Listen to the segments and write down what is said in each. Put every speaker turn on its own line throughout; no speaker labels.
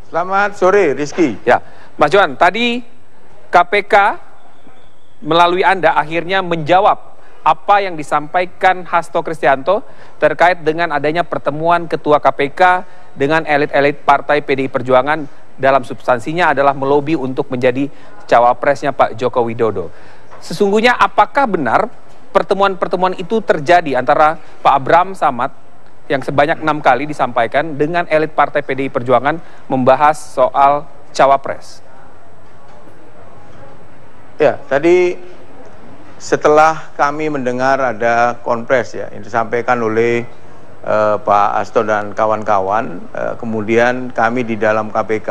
Selamat sore, Rizky.
Ya, Mas Johan, tadi KPK melalui Anda akhirnya menjawab apa yang disampaikan Hasto Kristianto terkait dengan adanya pertemuan Ketua KPK dengan elit-elit Partai PDI Perjuangan, dalam substansinya adalah melobi untuk menjadi cawapresnya Pak Joko Widodo. Sesungguhnya apakah benar pertemuan-pertemuan itu terjadi antara Pak Abraham Samad yang sebanyak 6 kali disampaikan dengan elit Partai PDI Perjuangan membahas soal cawapres?
Ya, tadi setelah kami mendengar ada konpres ya yang disampaikan oleh Pak Hasto dan kawan-kawan, kemudian kami di dalam KPK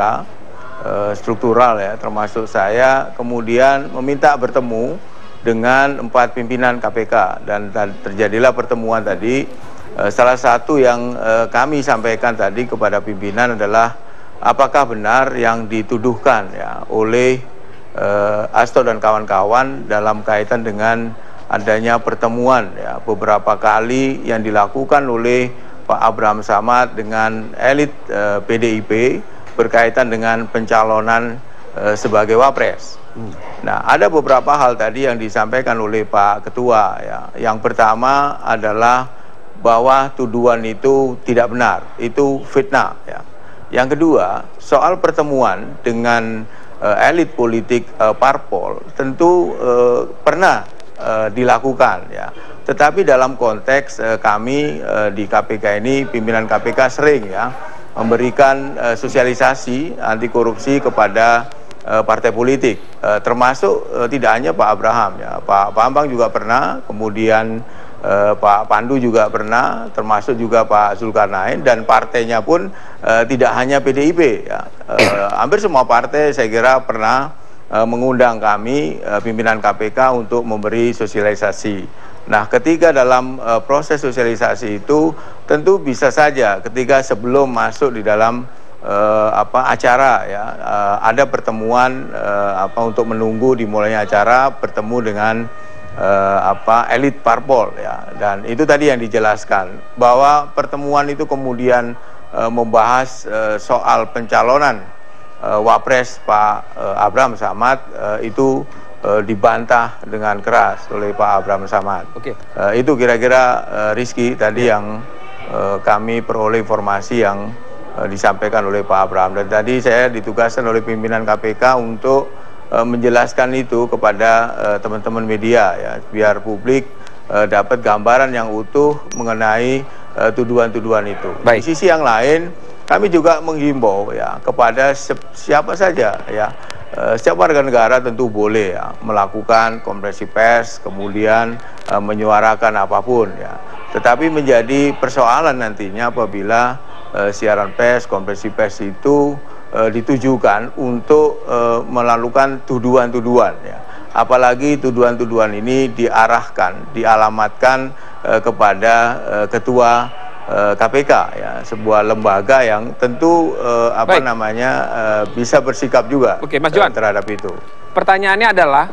struktural ya, termasuk saya, kemudian meminta bertemu dengan 4 pimpinan KPK dan terjadilah pertemuan tadi. Salah satu yang kami sampaikan tadi kepada pimpinan adalah apakah benar yang dituduhkan ya oleh Hasto dan kawan-kawan dalam kaitan dengan adanya pertemuan ya beberapa kali yang dilakukan oleh Pak Abraham Samad dengan elit PDIP berkaitan dengan pencalonan sebagai wapres. Nah, ada beberapa hal tadi yang disampaikan oleh Pak Ketua ya. Yang pertama adalah bahwa tuduhan itu tidak benar, itu fitnah ya. Yang kedua, soal pertemuan dengan elit politik parpol tentu pernah dilakukan ya. Tetapi dalam konteks kami di KPK ini, pimpinan KPK sering ya memberikan sosialisasi anti korupsi kepada partai politik, termasuk tidak hanya Pak Abraham ya, Pak Bambang juga pernah, kemudian Pak Pandu juga pernah, termasuk juga Pak Zulkarnain, dan partainya pun tidak hanya PDIP ya. Hampir semua partai saya kira pernah mengundang kami pimpinan KPK untuk memberi sosialisasi. Nah, ketika dalam proses sosialisasi itu tentu bisa saja ketika sebelum masuk di dalam acara ya ada pertemuan untuk menunggu dimulainya acara, bertemu dengan elit parpol ya, dan itu tadi yang dijelaskan bahwa pertemuan itu kemudian membahas soal pencalonan wapres Pak Abraham Samad, itu dibantah dengan keras oleh Pak Abraham Samad. Oke. Itu kira-kira Rizky tadi yang kami peroleh informasi yang disampaikan oleh Pak Abraham, dan tadi saya ditugaskan oleh pimpinan KPK untuk menjelaskan itu kepada teman-teman media ya, biar publik dapat gambaran yang utuh mengenai tuduhan-tuduhan itu. Baik. Di sisi yang lain, kami juga menghimbau ya kepada siapa saja ya, setiap warga negara tentu boleh ya melakukan konferensi pers, kemudian menyuarakan apapun ya. Tetapi menjadi persoalan nantinya apabila siaran pers, konferensi pers itu ditujukan untuk melakukan tuduhan-tuduhan ya. Apalagi tuduhan-tuduhan ini diarahkan, dialamatkan kepada ketua KPK ya, sebuah lembaga yang tentu bisa bersikap juga. Oke, Mas Johan, terhadap itu.
Pertanyaannya adalah,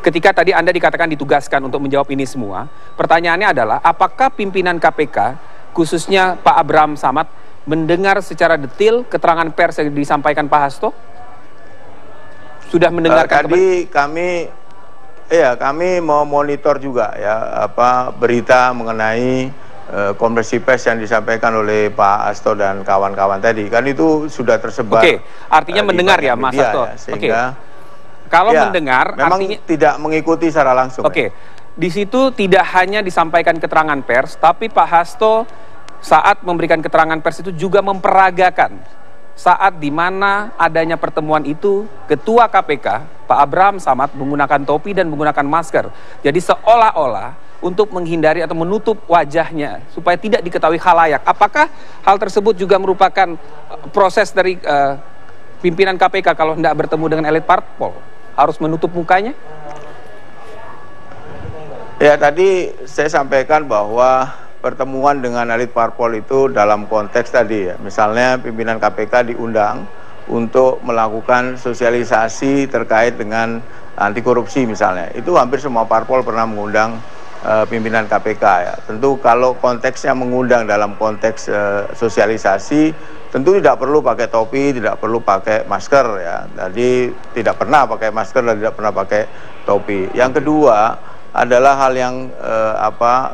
ketika tadi Anda dikatakan ditugaskan untuk menjawab ini semua, pertanyaannya adalah apakah pimpinan KPK khususnya Pak Abraham Samad mendengar secara detail keterangan pers yang disampaikan Pak Hasto? Sudah mendengarkan?
Tadi kami mau monitor juga ya berita mengenai konferensi pers yang disampaikan oleh Pak Hasto dan kawan-kawan tadi, kan itu sudah tersebar. Oke,
artinya mendengar ya Mas Hasto.
Ya, sehingga
kalau mendengar
memang artinya tidak mengikuti secara langsung.
Ya. Di situ tidak hanya disampaikan keterangan pers, tapi Pak Hasto saat memberikan keterangan pers itu juga memperagakan saat di mana adanya pertemuan itu Ketua KPK Pak Abraham Samad menggunakan topi dan menggunakan masker. Jadi seolah-olah untuk menghindari atau menutup wajahnya supaya tidak diketahui khalayak. Apakah hal tersebut juga merupakan proses dari pimpinan KPK kalau hendak bertemu dengan elit parpol? Harus menutup mukanya?
Ya, tadi saya sampaikan bahwa pertemuan dengan elit parpol itu dalam konteks tadi ya, misalnya pimpinan KPK diundang untuk melakukan sosialisasi terkait dengan anti korupsi misalnya, itu hampir semua parpol pernah mengundang pimpinan KPK ya. Tentu kalau konteksnya mengundang dalam konteks sosialisasi, tentu tidak perlu pakai topi, tidak perlu pakai masker ya. Jadi tidak pernah pakai masker dan tidak pernah pakai topi. Yang kedua adalah hal yang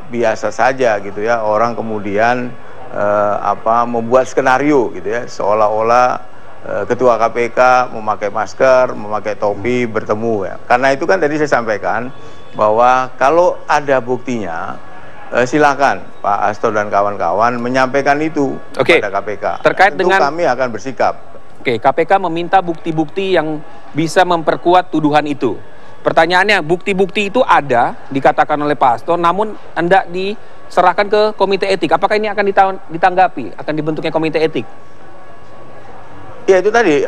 biasa saja gitu ya. Orang kemudian membuat skenario gitu ya, seolah-olah Ketua KPK memakai masker, memakai topi, bertemu ya. Karena itu kan tadi saya sampaikan bahwa kalau ada buktinya, silakan Pak Hasto dan kawan-kawan menyampaikan itu kepada KPK.
Terkait
tentu
dengan
kami akan bersikap.
KPK meminta bukti-bukti yang bisa memperkuat tuduhan itu. Pertanyaannya, bukti-bukti itu ada, dikatakan oleh Pak Hasto, namun hendak diserahkan ke komite etik. Apakah ini akan ditanggapi, akan dibentuknya komite etik?
Ya itu tadi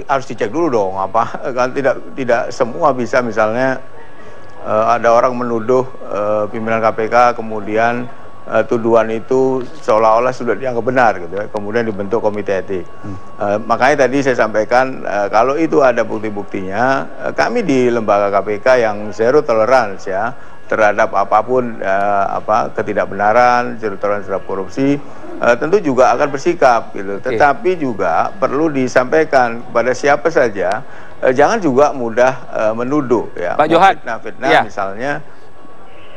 harus dicek dulu dong, kan tidak semua bisa misalnya ada orang menuduh pimpinan KPK kemudian tuduhan itu seolah-olah sudah dianggap benar gitu ya, kemudian dibentuk komite etik. Makanya tadi saya sampaikan kalau itu ada bukti-buktinya, kami di lembaga KPK yang zero tolerance ya terhadap apapun ketidakbenaran, zero tolerance terhadap korupsi, tentu juga akan bersikap gitu. Tetapi juga perlu disampaikan kepada siapa saja, jangan juga mudah menuduh ya.
Pak Johan,
fitnah misalnya.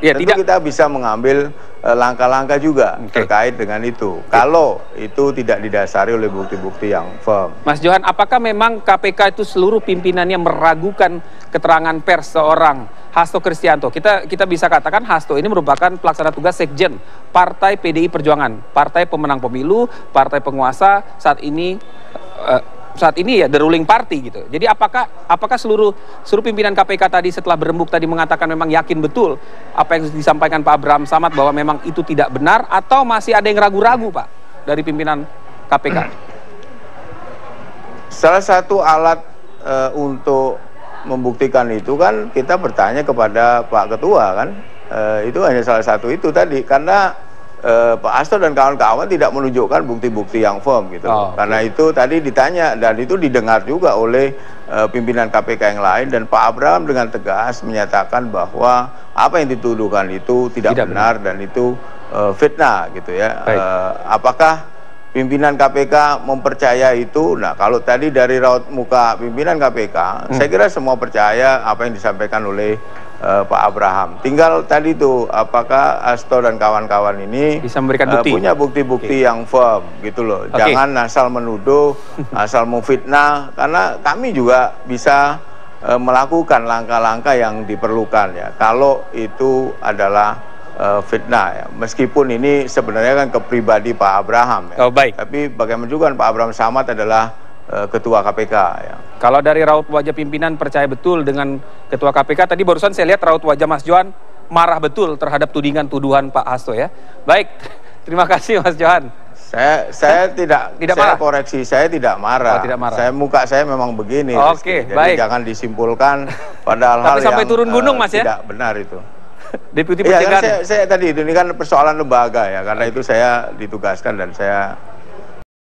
Tentu kita bisa mengambil langkah-langkah juga terkait dengan itu. Kalau itu tidak didasari oleh bukti-bukti yang firm.
Mas Johan, apakah memang KPK itu seluruh pimpinannya meragukan keterangan pers seorang Hasto Kristianto? Kita bisa katakan Hasto ini merupakan pelaksana tugas Sekjen Partai PDI Perjuangan, partai pemenang pemilu, partai penguasa saat ini ya the ruling party gitu. Jadi apakah seluruh pimpinan KPK tadi setelah berembuk tadi mengatakan memang yakin betul apa yang disampaikan Pak Abraham Samad bahwa memang itu tidak benar, atau masih ada yang ragu-ragu Pak dari pimpinan KPK?
Salah satu alat untuk membuktikan itu kan kita bertanya kepada Pak Ketua kan, itu hanya salah satu itu tadi, karena Pak Hasto dan kawan-kawan tidak menunjukkan bukti-bukti yang firm gitu. Karena itu tadi ditanya dan itu didengar juga oleh pimpinan KPK yang lain, dan Pak Abraham dengan tegas menyatakan bahwa apa yang dituduhkan itu tidak benar dan itu fitnah gitu ya. Apakah pimpinan KPK mempercaya itu? Nah, kalau tadi dari raut muka pimpinan KPK, saya kira semua percaya apa yang disampaikan oleh Pak Abraham. Tinggal tadi itu apakah Hasto dan kawan-kawan ini
bisa memberikan bukti,
punya bukti-bukti yang firm gitu loh. Jangan asal menuduh, asal memfitnah, karena kami juga bisa melakukan langkah-langkah yang diperlukan ya. Kalau itu adalah fitnah ya. Meskipun ini sebenarnya kan ke pribadi Pak Abraham ya. Tapi bagaimana juga Pak Abraham Samad adalah Ketua KPK ya.
Kalau dari raut wajah pimpinan percaya betul dengan Ketua KPK, tadi barusan saya lihat raut wajah Mas Johan marah betul terhadap tudingan-tuduhan Pak Hasto ya. Baik, terima kasih Mas Johan.
Saya tidak marah. Koreksi, saya tidak marah.
Tidak marah.
Muka saya memang begini.
Oke,
jadi
baik.
Jangan disimpulkan pada hal-hal yang
sampai turun gunung Mas ya?
Tidak benar itu.
Deputi
Pencegahan. Kan saya tadi ini kan persoalan lembaga ya, karena itu saya ditugaskan dan saya